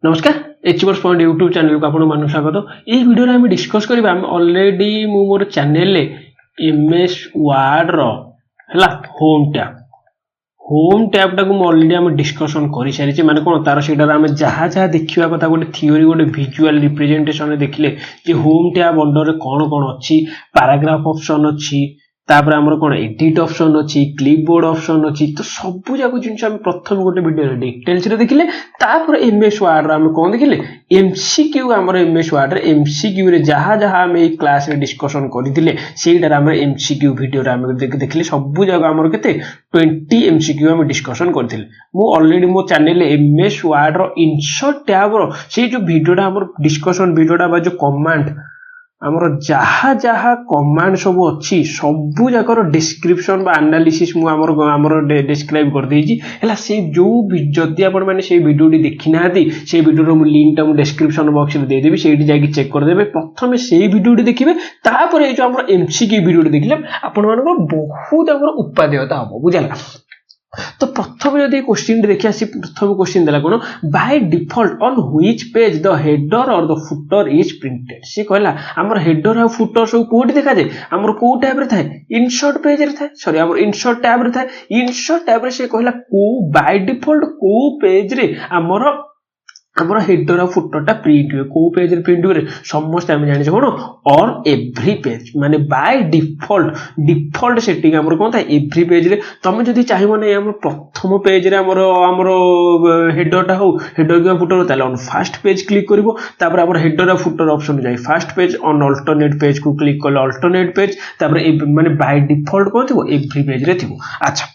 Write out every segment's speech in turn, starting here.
नमस्कार एचवर्स point YouTube channel को आपण मानु स्वागत। ये वीडियो रे हम डिस्कस करबा हम ऑलरेडी मु मोर चैनल रे एमएस वर्ड रो हला होम टैब टाको ऑलरेडी हम डिस्कशन करि सारी छै माने कोन तार सेटा हम जहा जहा देखिबा कथा गोटे थ्योरी गोटे विजुअल रिप्रेजेंटेशन रे देखिले जे होम टैब अंडर रे कोन कोन अछि पैराग्राफ ऑप्शन अछि तापर हमर कोन एडिट ऑप्शन अछि क्लिपबोर्ड ऑप्शन अछि तो सब जाको जिंस हम प्रथम गोटे वीडियो रे डिटेल्स रे देखिले तापर एमएस वर्ड रे हम कोन देखिले एमसीक्यू हमर एमएस वर्ड रे एमसीक्यू रे जहा जहा हम ए क्लास रे डिस्कशन करिथिले सेटा हमर एमसीक्यू वीडियो रे हम देखिले सब जाको हमर केते 20 एमसीक्यू हम डिस्कशन करथिले मु ऑलरेडी मो चैनल रे एमएस वर्ड रो इंसर्ट टैब रो से जो वीडियोटा हमर डिस्कशन वीडियोटा बा जो कमांड हमर जहा जहा कमांड सब अछि सब जाकर डिस्क्रिप्शन बा एनालिसिस मु हमर डिस्क्राइब कर देछि हला से जो जति आपण माने से वीडियोटी देखिनाती से वीडियो रो लिंक टा मु डिस्क्रिप्शन बॉक्स रे दे देबी सेठी जाके चेक कर देबे प्रथमे से वीडियोटी देखिबे तापर ए जो हमर एमसीक्यू वीडियोटी देखिले आपण मानको बहुत हमर उत्पादकता हो बुझला। तो प्रथम यदि क्वेश्चन देखि आसी प्रथम क्वेश्चन देला कोन by default on which page the header और द फुटर इज प्रिंटेड से कहला हमर हेडर और फुटर सब कोठी देखा जाय हमर को टैब रे थाए इंसर्ट पेज रे थाए सॉरी हमर इंसर्ट टैब रे थाए इंसर्ट टैब रे से कहला को बाय डिफॉल्ट को पेज रे हमर हेडर और फुटर टा प्रिंट हुए को पेज रे प्रिंट हुए समस्त हम जानि कोन ऑन एवरी पेज माने बाय डिफॉल्ट सेटिंग हमर कोन था एवरी पेज रे तमे जदी चाहिबो नै हमर प्रथम पेज रे हमर हेडर टा हो हेडर के फुटर ताले ऑन फर्स्ट पेज क्लिक करबो तापर हमर हेडर और फुटर ऑप्शन जाय first page on alternate page को क्लिक करले अल्टरनेट पेज तापर माने बाय डिफॉल्ट कोन थिबो एवरी पेज रे थिबो। अच्छा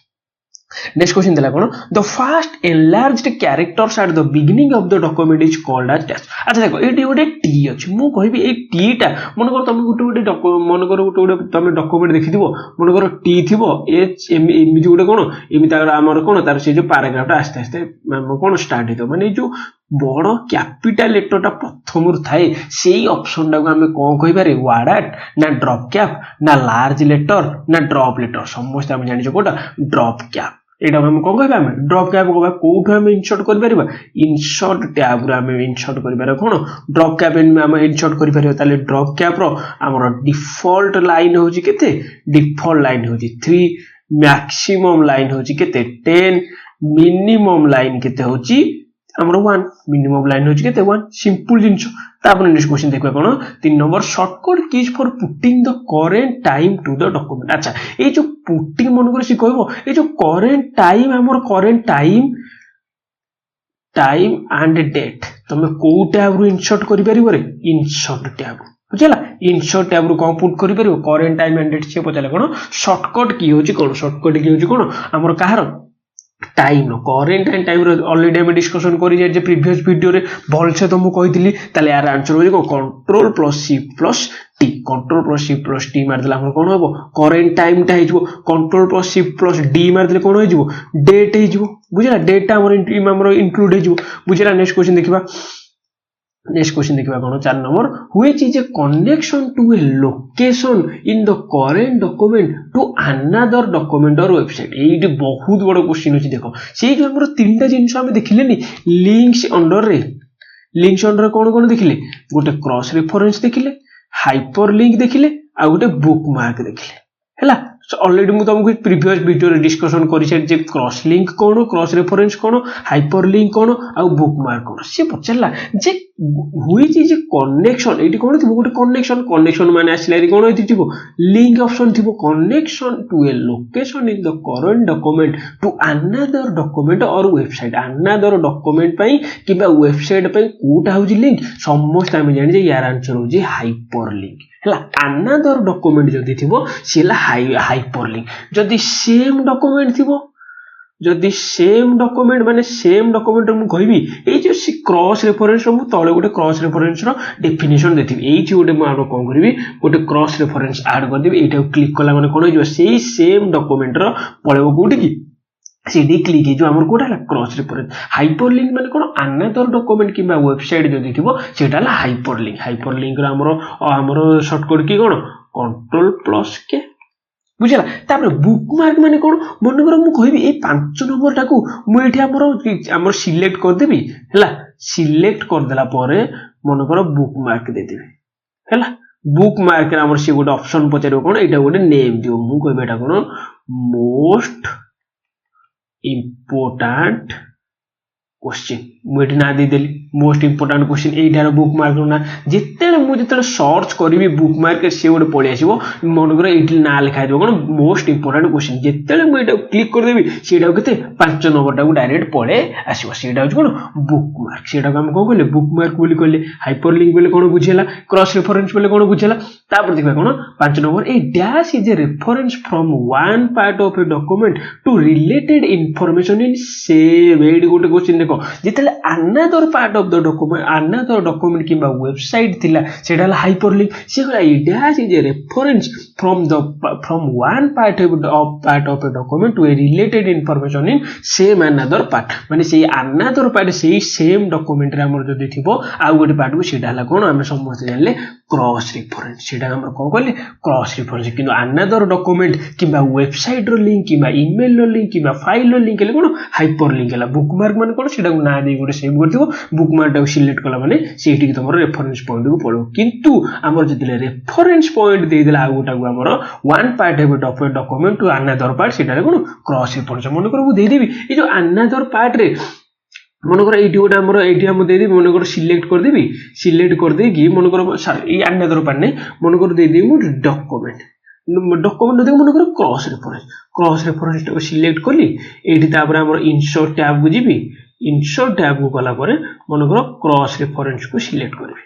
नेक्स्ट क्वेश्चन देला कोन the first enlarged characters at the beginning of the document is called as text. अच्छा देखो एटी गोटे टी अछि मु कहबी ए टी टा मन कर तुम गोटे मन कर गोटे तुम डॉक्यूमेंट देखिथिबो मन कर टी थिबो एच एम एम गोटे कोन एमि तार हमर कोन तार से जो पैराग्राफ टा आस्ते आस्ते कोन स्टार्ट हेतो माने जो बड़ कैपिटल लेटर टा प्रथम थाए सेही ऑप्शन टा को हमें कोन कहि पारे वर्ड एट ना ड्रॉप कैप ना लार्ज लेटर ना ड्रॉप लेटर समस्त हम जानि कोटा ड्रॉप कैप एटा हम कोन कहबा हम ड्रॉप कैप कहबा कोठो हम इंसर्ट कर परिबा इंसर्ट टैब रे हम इंसर्ट कर पारे कोन ड्रॉप कैप हम इंसर्ट कर पारे ताले ड्रॉप कैप रो हमर डिफॉल्ट लाइन होची केते डिफॉल्ट लाइन होची 3 मैक्सिमम लाइन होची केते 10 मिनिमम लाइन केते होची हमर 1 मिनिमम लाइन होची केते 1 सिंपल जिंस तापर नेक्स्ट क्वेश्चन देखबा कोन 3 number shortcut keys for putting the current time to the document. अच्छा ए जो पुटिंग मन कर सी कहबो ए जो करेंट टाइम हमर करेंट टाइम एंड डेट तमे को टैब रो इंसर्ट करि परिबो रे इंसर्ट टैब बुझला इंसर्ट टैब रो कोन पुट करि परिबो करेंट टाइम एंड डेट से पचाले कोन शॉर्टकट की होची कोन हमर कहार time current and time already हम डिस्कशन करि जे प्रीवियस वीडियो रे भल से तो मु कहितली ताले यार आंसर हो control plus shift plus T control plus shift plus T मार देला हम कोन होबो करेंट टाइम टा हिजबो control plus shift plus D मार देले कोन हिजबो डेट हिजबो बुझला डेट टा हमर इंक्लूड हिजबो बुझला। नेक्स्ट क्वेश्चन देखिबा कोन 4 number which is a connection to a location in the current document to another document और वेबसाइट एडी बहुत बड़ क्वेश्चन अछि देखो सेही जो हमर तीनटा जिंस हम देखिले नि लिंक्स अंडर कोन देखिले गोटे क्रॉस रेफरेंस देखिले हाइपरलिंक देखिले आ गोटे बुकमार्क देखिले हला ऑलरेडी मु तुमको प्रीवियस वीडियो रे डिस्कशन करि छै जे क्रॉस लिंक कोन क्रॉस रेफरेंस कोन हाइपरलिंक कोन आ बुकमार्क कोन से पचला जे व्हिच इज कनेक्शन एटी कोन थिबो गोटे कनेक्शन माने आसिला रे कोन हिथिबो लिंक ऑप्शन थिबो connection to a location in the current document to another document और वेबसाइट अनदर डॉक्यूमेंट पई किबा वेबसाइट पई कोटा होजी लिंक समस्त हम जानि जे यार आंसर होजी हाइपरलिंक हला अनदर डॉक्यूमेंट जदी थिबो सेला हाइपरलिंक जदी सेम डॉक्यूमेंट थिबो जदी सेम डॉक्यूमेंट माने सेम डॉक्यूमेंट मु कहबी ए जो क्रॉस रेफरेंस मु तळे गोटे क्रॉस रेफरेंस रो डेफिनेशन देथिबी एठी गोटे मु आरो कोन करबी गोटे क्रॉस रेफरेंस ऐड कर देबी एटा क्लिक कला माने कोन हो सेही सेम डॉक्यूमेंट रो पळेबो कोठी की सीडी क्लिक जो हमर कोटा क्रॉस रेफरेंस हाइपरलिंक माने कोन अनदर डॉक्यूमेंट किबा वेबसाइट जदी थिबो सेटा ला हाइपरलिंक रो हमर शॉर्टकट की कोन कंट्रोल प्लस के बुझला तापर बुकमार्क माने कोन मन कर मु कहबी ए 5 नंबर टाकू मु एठी हमर सिलेक्ट कर देबी हला सिलेक्ट करदेला परे मनकर बुक मार्क देदेबी हैला बुक मार्क रे हमर से गोटे ऑप्शन पचारो कोन एटा गोटे नेम दियो मु कहबे एटा कोन मोस्ट इम्पोर्टेंट क्वेश्चन मुझे ना देदेली मोस्ट इम्पोर्टेंट क्वेश्चन एटार बुक मार्क ना जिते मुझे सर्च करी बुक मार्क से गोटे पलि आसो मनकर ये ना लिखा कौन मोस्ट इम्पोर्टेंट क्वेश्चन जिते मुझे क्लिक करदेवी से 5 नंबर को डायरेक्ट पलि आसो से कौन बुक मार्क से कौन कहले बुक मार्क बोली कहले हाइपर लिंक बोले कौन बुझेगा क्रॉस रेफरेंस बोले कौन बुझेगा तापर देखा कौन 5 number a dash is a reference from one part of a document to related information in same एडी गोटे क्वेश्चन देखो जिते another part of the document another document किंबा वेबसाइट थिला सेटा हाइपर लिंक से a dash is a reference from one part of a document to a related information in same another part माने से अनदर पार्ट से same document रे हमर जदी थिबो आ गोटे पार्ट को सेटा हला कोन हम समस्त जानले क्रॉस रेफरेंस सेटा हम कोन कहले क्रॉस रेफरेंस किंतु अनदर डॉक्यूमेंट किंबा वेबसाइट रो लिंक किंबा ईमेल रो लिंक किंबा फाइल रो लिंक ले कोन हाइपर लिंक हला बुक मार्क माने कोन सेटा को ना दे गोटे सेव करथिबो बुक मार्क टा सिलेक्ट कला माने सेठी की तमरो रेफरेंस पॉइंट को पळो किंतु हमर जदिले रेफरेंस पॉइंट दे देला आ गोटा को हमरो one part of a document to another part सेटा कोन क्रॉस रेफरेंस मन कर दे देबी ए जो अनदर पार्ट रे मनकर ये गोटे आम ये देदेवी मनकर सिलेक्ट करदेवी सिलेक्ट करदे कि मनकर ये अनदर पार्ट नहीं मनकर देदेवी मुझे डॉक्यूमेंट देख मनकर क्रॉस रेफरेंस को सिलेक्ट कली ये आम इंसर्ट टैब को जीवी इंसर्ट टैब को गलापर मनकर क्रॉस रेफरेंस को सिलेक्ट करी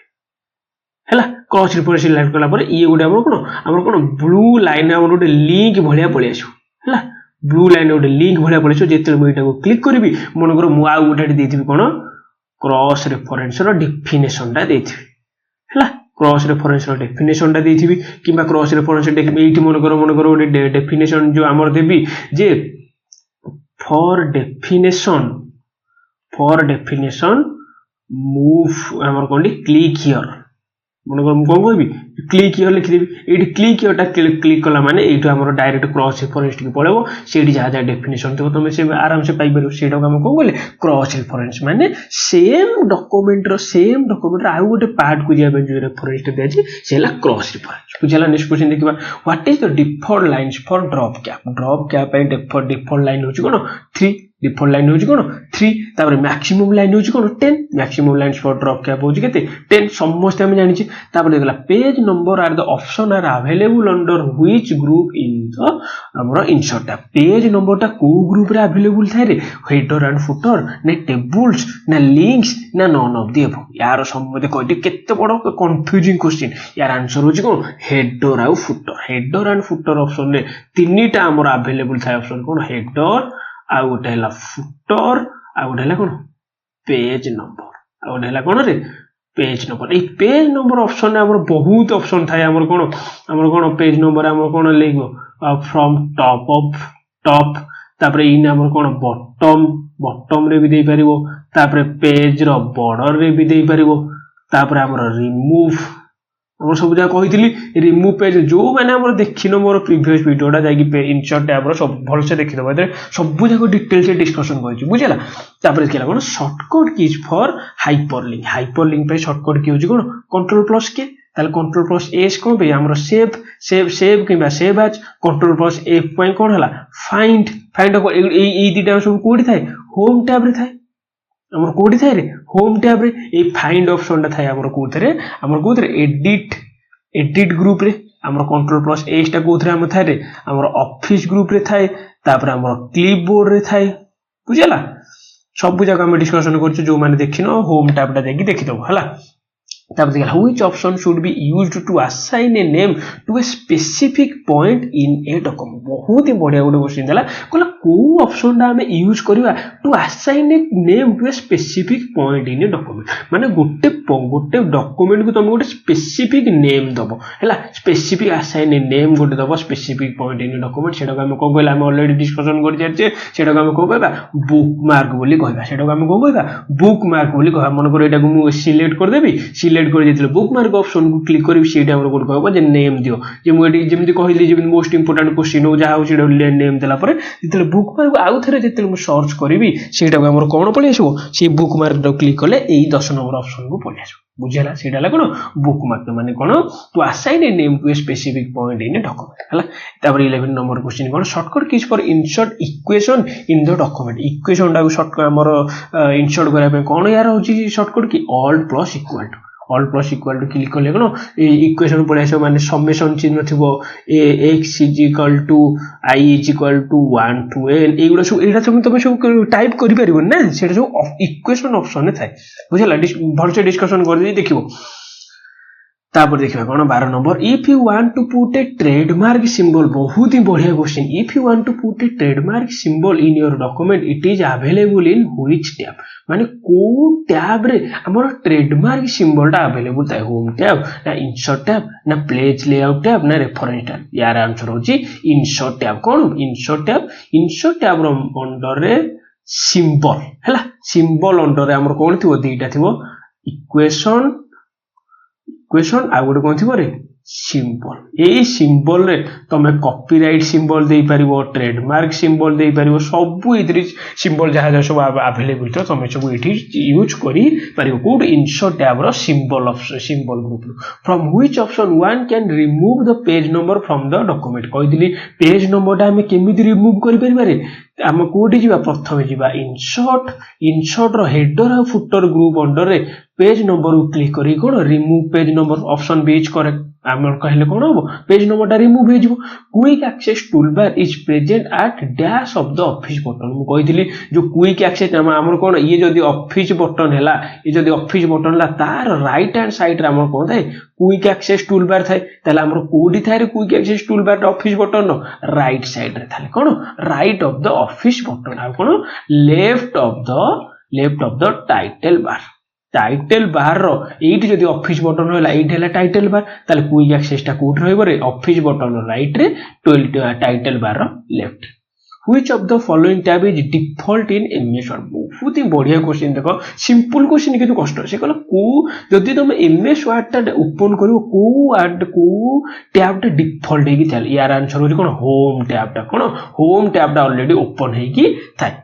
है क्रॉस रेफरेंस सिलेक्ट कलापर ये गोटे आम कौन ब्लू लाइन आम गोटे लिंक भाया पलि आसो है ब्लू लाइन गोटे लिंक भाया पड़े जो मुझे क्लिक करी मनकर मुझे गोटे देती कौन क्रॉस रेफरेंस डेफिनेशन टा देती है क्रॉस रेफरेंस डेफिनेशन टा देती कि क्रॉस रेफरेंस ये मनकर गोटे डेफिनेशन जो आम देवी जे फॉर डेफिनेशन मूव आम कौन क्लिक हियर मनकर मुझे कौन कह क्लिक हियर लिखिदेवी ये क्लिक हियर क्लिक कला माने ये डायरेक्ट क्रॉस रेफरेंस टी पड़ो से जहाँ जहाँ डेफिनेशन थो तुम से आराम से पाइपर से कौन कहले क्रॉस रेफरेंस माने सेम डॉक्यूमेंट आउ गोटे पार्ट को जाए जो रेफरेंस दिया से क्रॉस रेफरेंस बुझा नेक्स्ट क्वेश्चन देखा what is the default lines for drop cap default line हूँ कौन 3 डिफॉल्ट लाइन हूँ कौन 3 तापर मैक्सिमम लाइन हूँ कौन 10 maximum lines for drop cap हूँ के 10 समस्त आम जानी देखला page number are the options are available under which group in the हमर इंसर्ट टैब पेज नंबर टा को ग्रुप रे अवेलेबल थाय रे हेडर एंड फुटर ने टेबल्स ना लिंक्स ना नॉन ऑफ द अबव यार सम्बन्ध कहते केते बड़ कंफ्यूजिंग क्वेश्चन यार आंसर होची कोन हेडर एंड फुटर ऑप्शन रे तीनटा हमर अवेलेबल थाय ऑप्शन कोन हेडर आ गोटे हला फुटर आ गोटे हला कोन पेज नंबर आ गोटे हला कोन रे पेज नंबर ये पेज नंबर ऑप्शन हमर बहुत ऑप्शन थाय हमर कोन पेज नंबर हमर कोन लिखो फ्रॉम टॉप तापर इन हमर कोन बॉटम रे भी दे परिबो तापर पेज रो बॉर्डर रे भी दे परिबो तापर हमर रिमूव हमर सब जा कहितली रिमूव पेज जो माने हमर देखिनो मोर प्रीवियस वीडियोटा जाई कि इंसर्ट टैब रो सब भल से देखि दबो सब जाको डिटेल से डिस्कशन करछि बुझला तापर केला कोन शॉर्टकट कीज फॉर हाइपरलिंक पे शॉर्टकट की होछि कोन कंट्रोल प्लस के ताले कंट्रोल प्लस एस को बे हमर सेव किबा save as control plus F point कोन हला फाइंड ए दीटा सब कोडी थाए होम टैब रे थाए हमर कोडी थाए रे होम टैब रे ए फाइंड ऑप्शन ता थाए हमर कोथरे एडिट ग्रुप रे हमर कंट्रोल प्लस एस ता कोथरे हम थाए रे हमर ऑफिस ग्रुप रे थाए तापर हमर क्लिपबोर्ड रे थाए बुझला सब जगह हम डिस्कशन करछ जो माने देखिनो होम टैब ता देखि देखि दबो हला तापर देखला which option should be used to assign a name to a specific point in a document बहुत ही बढ़िया गोटे क्वेश्चन देला कहला को ऑप्शन दा हमें यूज करबा to assign a name to a specific point in a document माने गोटे डॉक्यूमेंट को तुम गोटे स्पेसिफिक नेम दबो हैला स्पेसिफिक असाइन ए नेम गोटे दबो specific point in a document सेटा हम को कहला हम ऑलरेडी डिस्कशन कर जाचे सेटा हम को कहबा बुक मार्क बोली कहबा सेटा हम को कहबा बुक मार्क बोली कहबा मन कर एटा को मु सिलेक्ट कर देबी सिलेक्ट कर जेतले बुकमार्क ऑप्शन को क्लिक करी सेटा हमर कोड कहबो जे नेम दियो जे मु एटी जेमति कहली जे मोस्ट इंपोर्टेंट क्वेश्चन हो जा हो सेटा नेम देला परे जेतले बुकमार्क आउ थरे जेतले मु सर्च करबी सेटा को हमर कोन पळि आसबो से बुकमार्क रो क्लिक करले एई 10 नंबर ऑप्शन को पळि आसबो बुझेला सेटा ला कोन बुकमार्क माने कोन to assign a name to a specific point in a document हला तापर 11 नंबर क्वेश्चन कोन shortcut keys for insert equation in the document equation टा शॉर्टकट हमर इंसर्ट करा पे कोन यार होची shortcut key alt plus equal to click करले कोन इक्वेशन पळे आसे माने समेशन चिन्ह थिबो x = i = 1 to n एगुडा सब एटा तुम सब टाइप करि परिबो ना सेटा सब इक्वेशन ऑप्शन ने थाय बुझला भरसे डिस्कशन कर दी देखिबो तापर देखिबा कोन 12 number if you want to put a trademark symbol बहुत ही बढ़िया question if you want to put a trademark symbol in your document it is available in which tab माने को टैब रे हमर ट्रेडमार्क सिंबल टा अवेलेबल थाय home tab ना इंसर्ट टैब ना पेज लेआउट टैब ना रेफरेंस टैब यार आंसर होची इंसर्ट टैब कोन इंसर्ट टैब रो अंडर रे सिंबल हला सिंबल अंडर रे हमर कोन थिबो दीटा थिबो इक्वेशन आ गोटे कोन थिबो रे सिंबल ए सिंबल रे तमे कॉपीराइट सिंबल देई परिबो ट्रेडमार्क सिंबल देई परिबो सब इतरी सिंबल जहा सब अवेलेबल तो तमे सब इठी यूज करी परिबो कोड इंसर्ट टैब रो symbol group from which option one can remove the page number from the document कहि दिली पेज नंबर टा हमें केमिति रिमूव करि परिबा रे हम कोडी जीवा प्रथमे जीवा इंसर्ट रो हेडर और फुटर ग्रुप अंडर रे पेज नंबर को क्लिक करी कोन remove page number option B is correct हमर कहले कोन हो पेज नंबर टा रिमूव हे जिवो quick access toolbar is present at dash of the office button मु कहितली जो क्विक एक्सेस हमर कोन ये जदी ऑफिस बटन हैला ये जदी ऑफिस बटन ला तार राइट हैंड साइड रे हमर कोन थाय क्विक एक्सेस टूलबार थाय ताले हमर कोडी थाय रे quick access toolbar office button नो राइट साइड रे थाले कोन right of the office button आ कोन left of the title bar रो एठी जदी ऑफिस बटन होला एठी हला टाइटल बार ताले क्विक एक्सेस टा कोड रहइबो रे ऑफिस बटन राइट रे टाइटल बार रो left which of the following tab is default in MS Word बहुत ही बढ़िया क्वेश्चन देखो सिंपल क्वेश्चन किंतु कष्ट से कहला को जदी तुम एमएस वर्ड टा ओपन करिवो को टैब टा डिफॉल्ट हेकी थाल यार आंसर हो कोन होम टैब टा ऑलरेडी ओपन हेकी थाय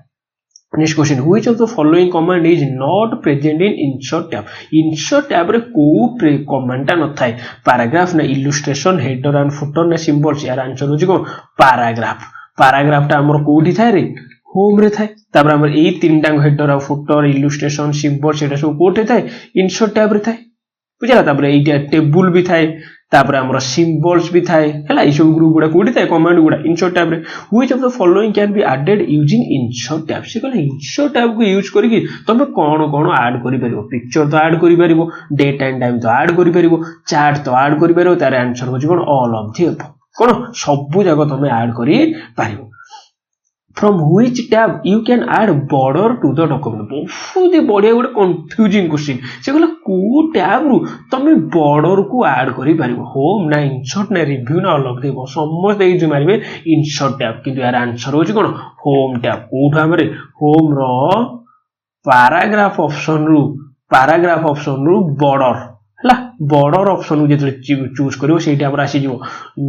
next question which of the following command is not present in insert tab रे को कमांड टा न थाय पैराग्राफ ना इलस्ट्रेशन हेडर एंड फुटर ना सिंबल्स यार आंसर हो कोन पैराग्राफ टा हमर कोठी थाय रे होम रे थाय तापर हमर ए तीनटा हेडर और फुटर इलस्ट्रेशन सिंबल्स एटा सब कोठे थाय इंसर्ट टैब रे थाय बुझला तापर एटा टेबल भी थाय तापर हमर सिंबल्स भी थाय हला ई सब ग्रुप गुडा कोठी थाय कमांड गुडा इंसर्ट टैब रे which of the following can be added using insert tab से कहला इंसर्ट टैब को यूज करी तमे कोन ऐड करि परिबो पिक्चर तो ऐड करि परिबो डेट एंड टाइम तो ऐड करि परिबो चार्ट तो ऐड करि परिबो तार आंसर हो कोन ऑल ऑफ द कोन सब जगह तमे ऐड करि परिबो from which tab you can add border to the document बहुत ही बढ़िया गोटे कंफ्यूजिंग क्वेश्चन से कहला को टैब रु तमे बॉर्डर को ऐड करि परिबो होम ना इंसर्ट ना रिव्यू ना अलग देबो समस्त एई जे मारिबे इंसर्ट टैब किंतु यार आंसर होची कोन होम टैब कोठा हमरे होम रो पैराग्राफ ऑप्शन रु बॉर्डर हला बॉर्डर ऑप्शन जे चूज करिवो सेठी हमरा आसी जिवो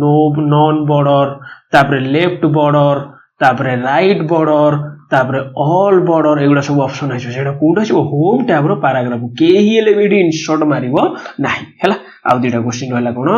नो नॉन बॉर्डर तापर लेफ्ट बॉर्डर तापरे राइट बॉर्डर तापरे ऑल बॉर्डर एगुडा सब ऑप्शन आइछ सेटा कोठा छ होम टैब रो पैराग्राफ केही एले वीडियो इंसर्ट मारिबो नाही हला आ दुटा क्वेश्चन होला कोन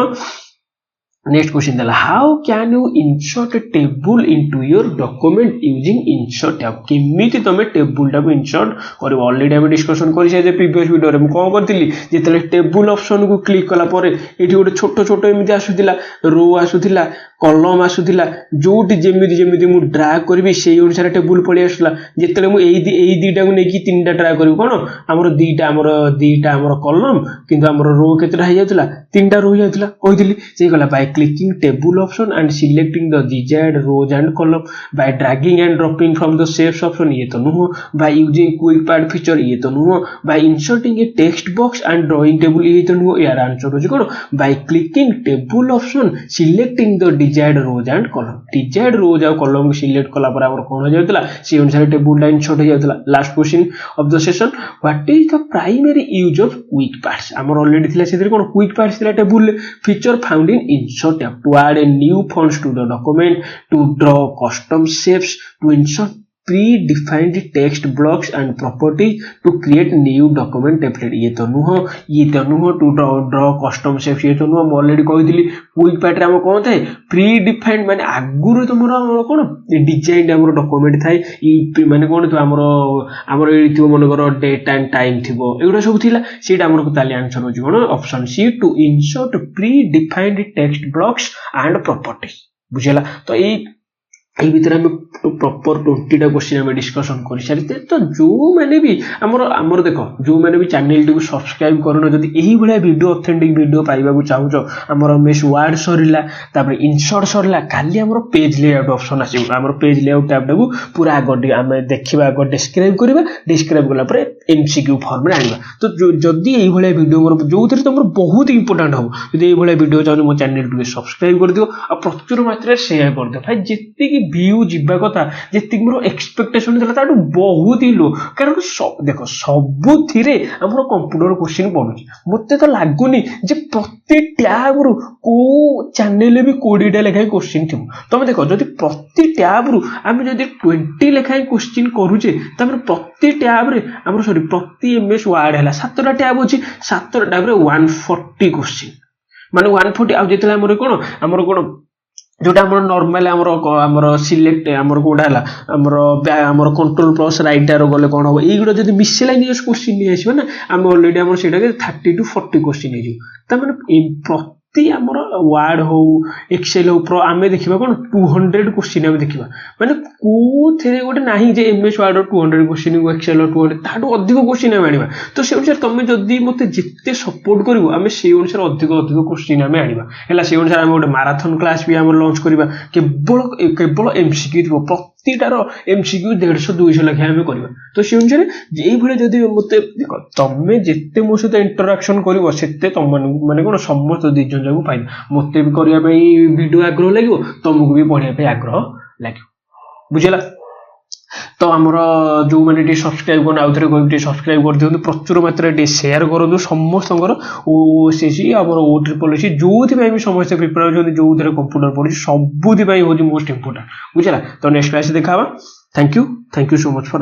नेक्स्ट क्वेश्चन देला how can you insert A table into your document using insert tab केमिति तमे टेबल टा को इंसर्ट करिवो ऑलरेडी हम डिस्कशन करि छै जे प्रीवियस वीडियो रे हम कोन करथिली जेतले टेबल ऑप्शन को क्लिक कला परे एठी गोटे छोट एमिति आसुथिला रो आसुथिला कॉलम आसुथिला जोटी जेमिति मु ड्रैग करबी सेही अनुसार टेबल पळि आसला जेतले मु एई दीटा को नेकी तीनटा ड्रैग करबी कोन हमर दीटा हमर कॉलम किंतु हमर रो केतरा हे जातला तीनटा रो जातला कहितली से गला by clicking table option and selecting the desired rows and column by dragging and dropping from the shapes option ये तो नो by using quick pad feature ये तो नो by inserting a text box and drawing table ये तो नो यार आंसर हो कोन by clicking table option selecting the desired rows and column desired rows और कॉलम को सिलेक्ट कला पर हमर कोन हो जाउतला से अनुसार टेबल ला इंसर्ट हो जाउतला last question of the session what is the primary use of quick parts हमर ऑलरेडी थिला से कोन क्विक पार्ट्स थिला table feature found in insert tab to add a new fonts to the document to draw custom shapes to insert pre-defined text blocks and properties to create new document template ये तो नुह to draw custom shapes ये तो नुह मैं already कहितली quick part रे हम कोन थाए प्री-डिफाइंड माने आगुरु तमरो कोन डिजाइन हमर डॉक्यूमेंट थाए माने कोन तो हमर एडी थिबो मन करो डेट एंड टाइम थिबो एगुडा सब थिला सेटा हमर को ताली आंसर होची कोन option C to insert pre-defined text blocks and properties बुझला तो এই ভিতরে আমি প্রপার 20টা কোশ্চেন আমি ডিসকাশন করি সারিতে তো जो मैंने भी हमर देखो जो मैंने भी चैनल टी को सब्सक्राइब करनो जदी एही भलिया वीडियो ऑथेंटिक वीडियो पाइबा को चाहू छ हमर एमएस वर्ड सरिला तापर इंसर्ट सरिला खाली हमर पेज लेआउट ऑप्शन आसी हमर पेज लेआउट टैब टाको पूरा आगडी हम देखिबा आग डिस्क्राइब करबा डिस्क्राइब करला पर एमसीक्यू फॉर्म रे आनिबा तो जदी एही भलिया वीडियो मोर जो थरे तमर बहुत इंपोर्टेंट हो जदी एही भलिया वीडियो चाहू मो चैनल टी सब्सक्राइब कर दियो आ प्रचुर मात्रा शेयर कर दियो भाई जत्ती की व्यू जिबा कथा जत्ती मोर एक्सपेक्टेशन थला ताटू बहुत ही लो कारण देखो सबु थिरे हमर कंप्यूटर क्वेश्चन पडुची मते तो लागुनी जे प्रति टैब रु को चैनल भी 20 टा लेखाय क्वेश्चन थिबो तमे देखो जदी प्रति टैब रु हम जदी 20 लेखाय क्वेश्चन करूचे तमे प्रति टैब रे हमर सॉरी प्रति एमएस वर्ड हला 7 टा टैब अछि 7 टा टैब रे 140 क्वेश्चन माने 140 आ जेतला हमर कोन जोटा हमर नॉर्मल हमर सिलेक्ट हमर कोडा हला हमर कंट्रोल प्लस राइट एरो गले कोन हो ई गुडा जदी मिसलेनियस क्वेश्चन नि आसीबा ना हम ऑलरेडी हमर सेटा के 30 टू 40 क्वेश्चन हे त माने प्रति हमर वर्ड हो एक्सेल हो प्रो आमे देखिबा कोन 200 क्वेश्चन हम देखिबा माने को थेरे गोटे नाही जे एमएस वर्ड 200 क्वेश्चन एक्सेल 200 ताडू अधिक क्वेश्चन हम आनिबा तो से अनुसार तमे जदी मते जिते सपोर्ट करिवो आमे से अनुसार अधिक क्वेश्चन हम आनिबा हला से अनुसार हम गोटे मैराथन क्लास भी हम लॉन्च करिबा केवल एमसीक्यू थिबो प्रतिटार एमसीक्यू 150 200 लेखा हम करिबा तो से अनुसार जेई भले जदी मते देखो तमे जेते मो सहित इंटरेक्शन करिवो सेते तम माने कोन समस्त दिजन जागु पाइबा मते भी करिया पई वीडियो आग्रह लागिवो तमको भी पढिया पई आग्रह लागिवो बुझला तो हमर जो माने टी सब्सक्राइब करन आउथरे कोइ सब्सक्राइब कर दियौ प्रचुर मात्रा टी शेयर करदु समस्तंकर ओसीसी हमर ओ ट्रिपल सी जोथि पई भी समस्त प्रिपेयर होजो जोथरे कंप्यूटर पढि सबुथि पई होजि मोस्ट इंपोर्टेंट बुझला तो नेक्स्ट क्लास देखाबा thank you so much for